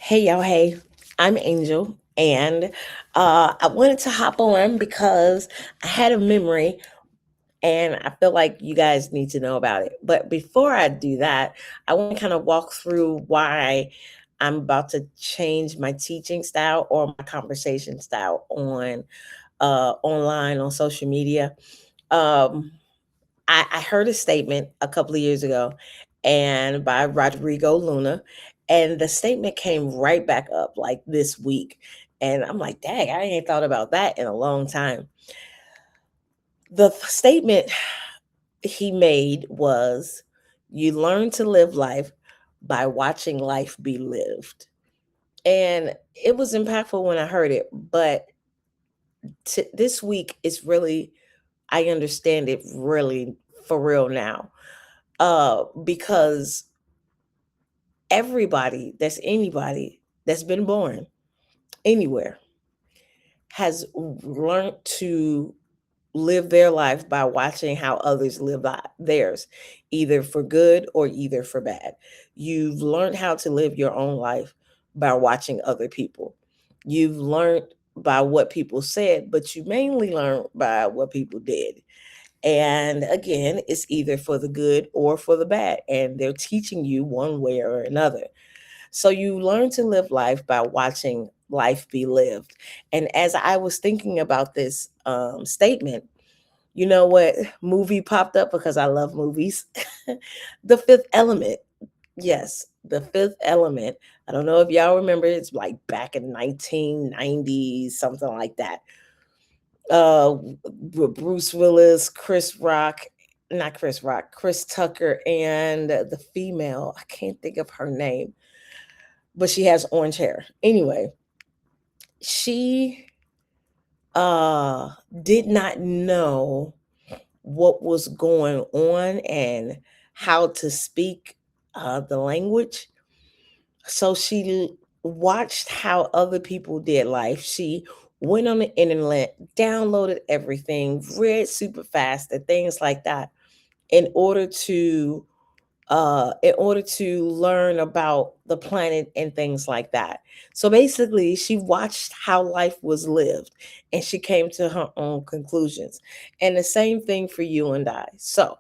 Hey, y'all. Hey, I'm Angel. And I wanted to hop on because I had a memory and I feel like you guys need to know about it. But before I do that, I want to kind of walk through why I'm about to change my teaching style or my conversation style on online on social media. Um, I heard a statement a couple of years ago and by Rodrigo Luna, and the statement came right back up like this week. And I'm like, dang, I ain't thought about that in a long time. The statement he made was, you learn to live life by watching life be lived. And it was impactful when I heard it, but this week it's really, I understand it really for real now. Because everybody that's anybody that's been born anywhere has learned to live their life by watching how others live theirs, either for good or either for bad. You've learned how to live your own life by watching other people. You've learned by what people said, but you mainly learned by what people did. And again, it's either for the good or for the bad. And they're teaching you one way or another. So you learn to live life by watching life be lived. And as I was thinking about this statement, you know what movie popped up because I love movies? The Fifth Element. Yes, The Fifth Element. I don't know if y'all remember, it's like back in 1990s, something like that. With Bruce Willis, Chris Rock, not Chris Rock, Chris Tucker, and the female, I can't think of her name, but she has orange hair. Anyway, she did not know what was going on and how to speak the language. So she watched how other people did life. She went on the internet, downloaded everything, read super fast and things like that in order to learn about the planet and things like that. So basically, she watched how life was lived and she came to her own conclusions. And the same thing for you and I. So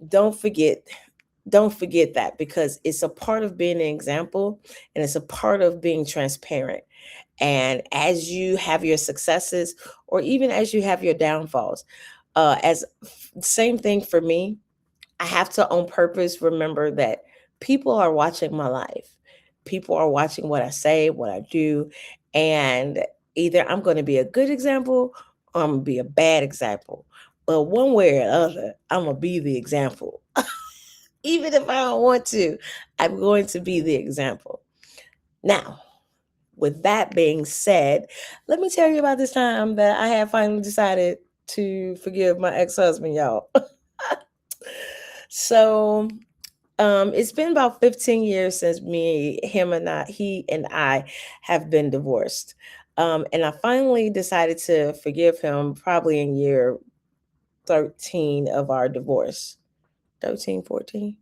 don't forget don't forget that, because it's a part of being an example and it's a part of being transparent. And as you have your successes or even as you have your downfalls, as same thing for me, I have to on purpose remember that people are watching my life. People are watching what I say, what I do, and either I'm going to be a good example or I'm going to be a bad example. But one way or the other, I'm going to be the example. Even if I don't want to, I'm going to be the example. Now, with that being said, let me tell you about this time that I have finally decided to forgive my ex-husband, y'all. So it's been about 15 years since he and I have been divorced. And I finally decided to forgive him probably in year 13 of our divorce. 13, 14,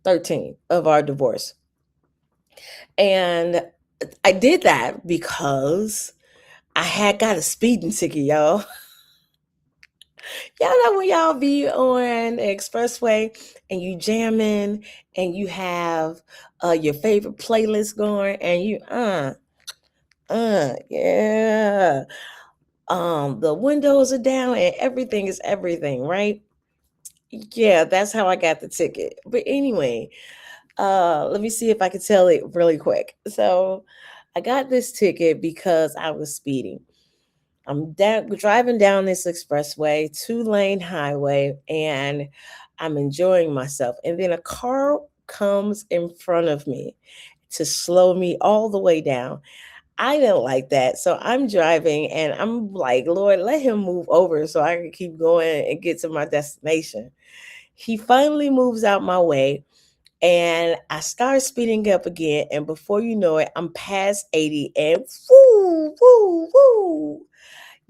13 of our divorce. And I did that because I had got a speeding ticket, y'all. Y'all know when y'all be on the expressway and you jamming and you have your favorite playlist going and you yeah. The windows are down and everything is everything, right? Yeah, that's how I got the ticket. But anyway, let me see if I can tell it really quick. So I got this ticket because I was speeding. Driving down this expressway, 2-lane highway, and I'm enjoying myself. And then a car comes in front of me to slow me all the way down. I didn't like that. So I'm driving and I'm like, Lord, let him move over so I can keep going and get to my destination. He finally moves out my way and I start speeding up again. And before you know it, I'm past 80 and woo, woo, woo.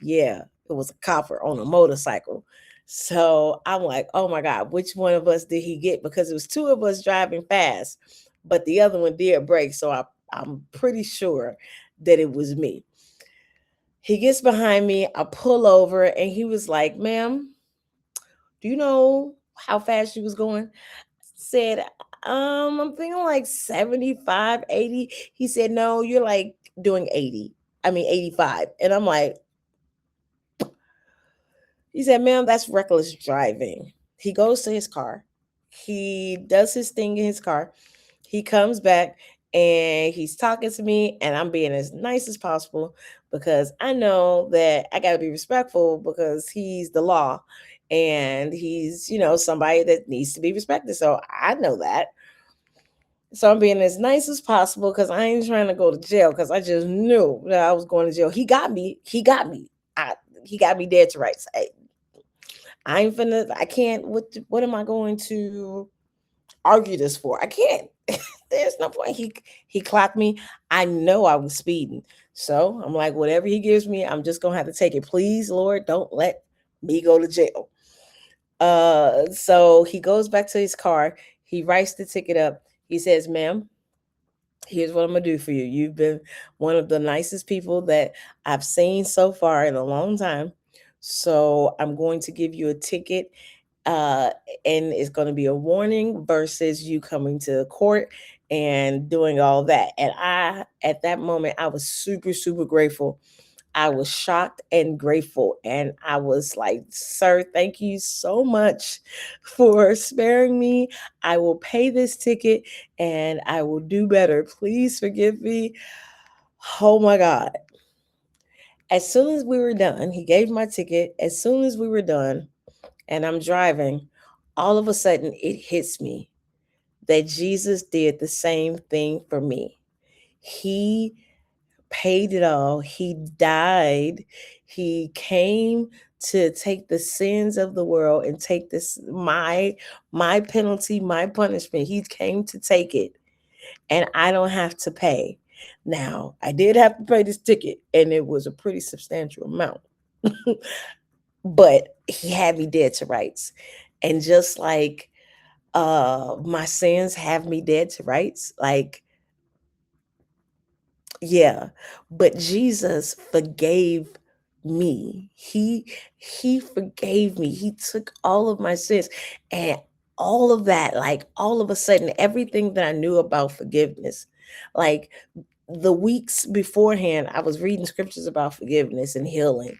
Yeah, it was a copper on a motorcycle. So I'm like, oh my God, which one of us did he get? Because it was two of us driving fast, but the other one did brake. So I I'm pretty sure that it was me. He gets behind me, I pull over, and he was like, "Ma'am, do you know how fast you was going?" Said, I'm thinking like 75, 80. He said, "No, you're like doing 80. I mean 85." And I'm like, he said, "Ma'am, that's reckless driving." He goes to his car. He does his thing in his car. He comes back and he's talking to me, and I'm being as nice as possible because I know that I got to be respectful because he's the law and he's, somebody that needs to be respected. So I know that. So I'm being as nice as possible because I ain't trying to go to jail because I just knew that I was going to jail. He got me. He got me. He got me dead to rights. I ain't finna. I can't. What am I going to argue this for? I can't. There's no point. He clocked me. I know I was speeding. So I'm like, whatever he gives me, I'm just gonna have to take it. Please, Lord, don't let me go to jail. So he goes back to his car. He writes the ticket up. He says, "Ma'am, here's what I'm gonna do for you. You've been one of the nicest people that I've seen so far in a long time. So I'm going to give you a ticket, uh, and it's going to be a warning versus you coming to court and doing all that." And at that moment, I was super, super grateful. I was shocked and grateful. And I was like, "Sir, thank you so much for sparing me. I will pay this ticket and I will do better. Please forgive me." Oh my God. As soon as we were done, he gave my ticket. As soon as we were done and I'm driving, all of a sudden it hits me that Jesus did the same thing for me. He paid it all. He died. He came to take the sins of the world and take this my penalty, my punishment. He came to take it and I don't have to pay. Now, I did have to pay this ticket and it was a pretty substantial amount. But he had me dead to rights. And just like my sins have me dead to rights, like, yeah, but Jesus forgave me. He forgave me. He took all of my sins and all of that, like all of a sudden everything that I knew about forgiveness, like the weeks beforehand I was reading scriptures about forgiveness and healing,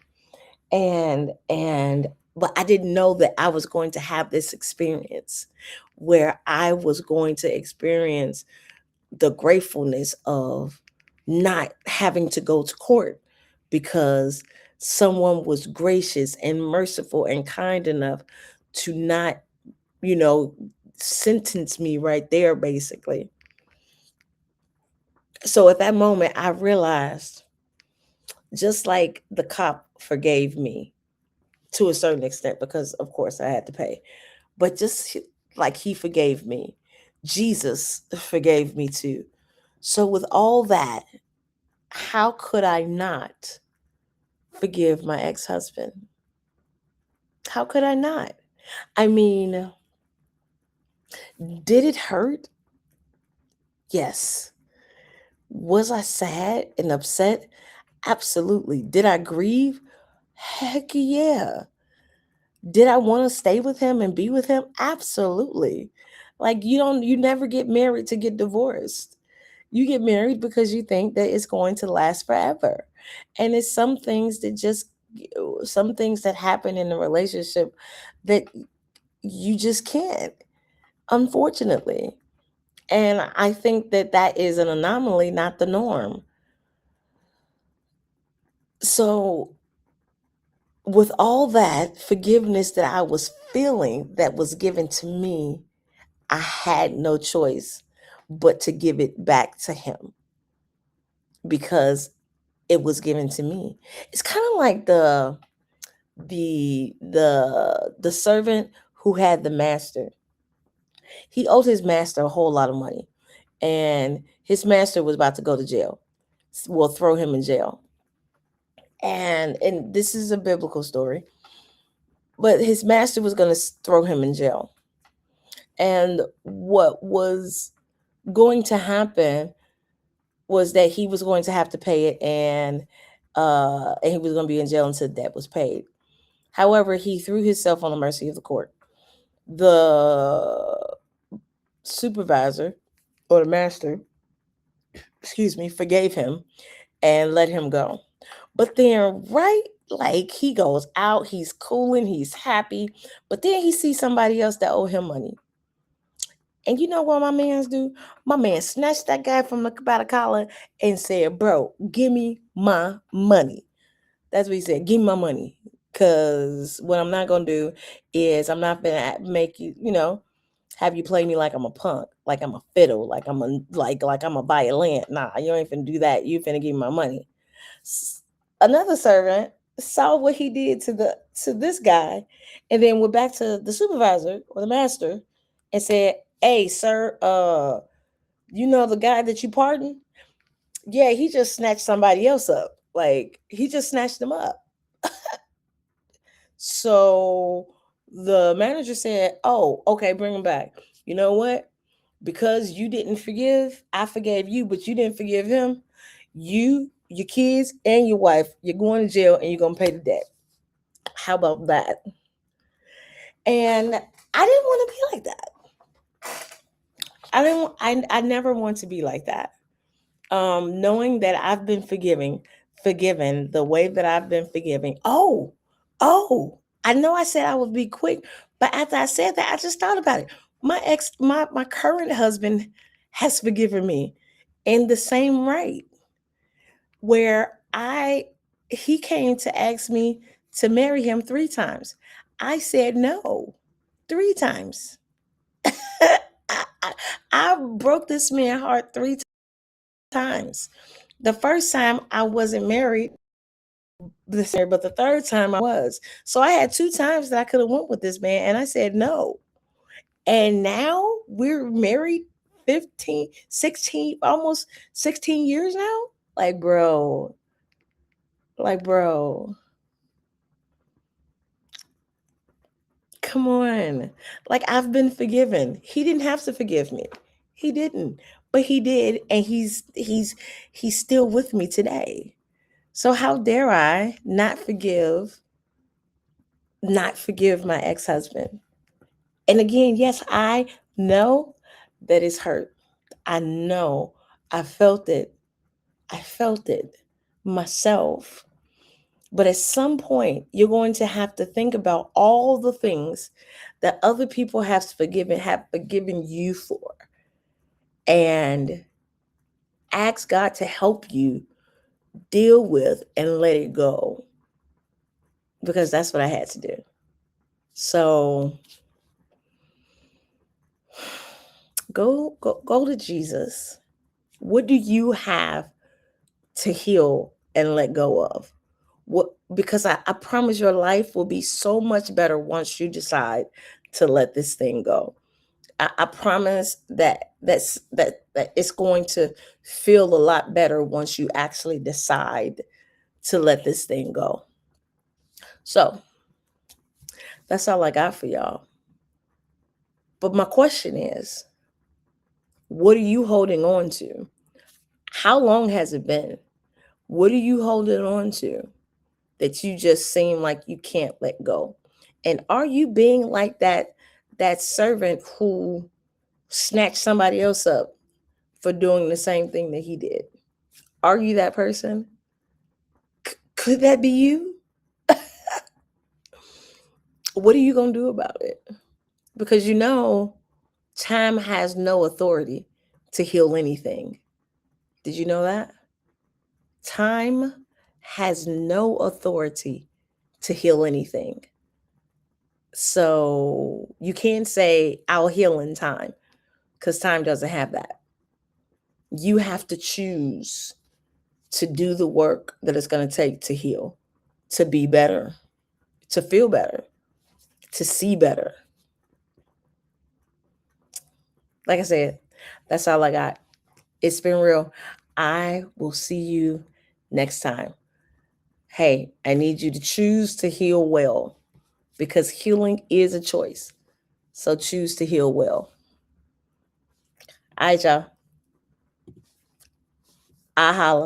and but I didn't know that I was going to have this experience where I was going to experience the gratefulness of not having to go to court because someone was gracious and merciful and kind enough to not, you know, sentence me right there, basically. So at that moment, I realized just like the cop forgave me to a certain extent, because of course I had to pay, but just like he forgave me, Jesus forgave me too. So, with all that, how could I not forgive my ex husband? How could I not? I mean, did it hurt? Yes. Was I sad and upset? Absolutely. Did I grieve? Heck yeah. Did I want to stay with him and be with him? Absolutely. Like, you never get married to get divorced. You get married because you think that it's going to last forever. And it's some things that happen in a relationship that you just can't, unfortunately. And I think that that is an anomaly, not the norm. So, with all that forgiveness that I was feeling that was given to me, I had no choice but to give it back to him because it was given to me. It's kind of like the servant who had the master. He owed his master a whole lot of money, and his master was about to go to jail. Will throw him in jail. And this is a biblical story, but his master was going to throw him in jail. And what was going to happen was that he was going to have to pay it, and he was going to be in jail until debt was paid. However, he threw himself on the mercy of the court. The supervisor or the master, excuse me, forgave him and let him go. But then, right, like he goes out, he's cooling, he's happy, but then he sees somebody else that owe him money. And you know what my man's do? My man snatched that guy from by the collar and said, "Bro, give me my money." That's what he said. Give me my money. Cause what I'm not gonna do is I'm not gonna make you, have you play me like I'm a punk, like I'm a fiddle, like I'm a violin. Nah, you ain't finna do that. You finna give me my money. Another servant saw what he did to this guy, and then went back to the supervisor or the master and said, "Hey, sir, you know the guy that you pardoned? Yeah, he just snatched somebody else up. Like he just snatched them up." So the manager said, "Oh, okay, bring him back. You know what? Because you didn't forgive, I forgave you, but you didn't forgive him. You, your kids, and your wife, you're going to jail and you're going to pay the debt. How about that?" And I didn't want to be like that. I never want to be like that. Knowing that I've been forgiven the way that I've been forgiving. Oh, I know I said I would be quick, but after I said that, I just thought about it. My current husband has forgiven me in the same right where he came to ask me to marry him 3 times. I said no 3 times. I broke this man's heart 3 times. The first time I wasn't married this year, but the third time I was. So I had 2 times that I could have went with this man, and I said no. And now we're married 15, 16, almost 16 years now. Like, bro, bro, come on. Like, I've been forgiven. He didn't have to forgive me. He didn't, but he did, and he's still with me today. So how dare I not forgive my ex-husband? And again, yes, I know that it's hurt. I know. I felt it. I felt it myself. But at some point, you're going to have to think about all the things that other people have forgiven you for, and ask God to help you deal with and let it go. Because that's what I had to do. So go to Jesus. What do you have to heal and let go of? Because I promise your life will be so much better once you decide to let this thing go. I promise that it's going to feel a lot better once you actually decide to let this thing go. So that's all I got for y'all. But my question is, what are you holding on to? How long has it been? What are you holding on to that you just seem like you can't let go? And are you being like that servant who snatched somebody else up for doing the same thing that he did? Are you that person? Could that be you? What are you going to do about it? Because time has no authority to heal anything. Did you know that? Time has no authority to heal anything. So you can't say, "I'll heal in time," because time doesn't have that. You have to choose to do the work that it's going to take to heal, to be better, to feel better, to see better. Like I said, that's all I got. It's been real. I will see you next time. Hey, I need you to choose to heal well, because healing is a choice. So choose to heal well. All right, y'all. I holla.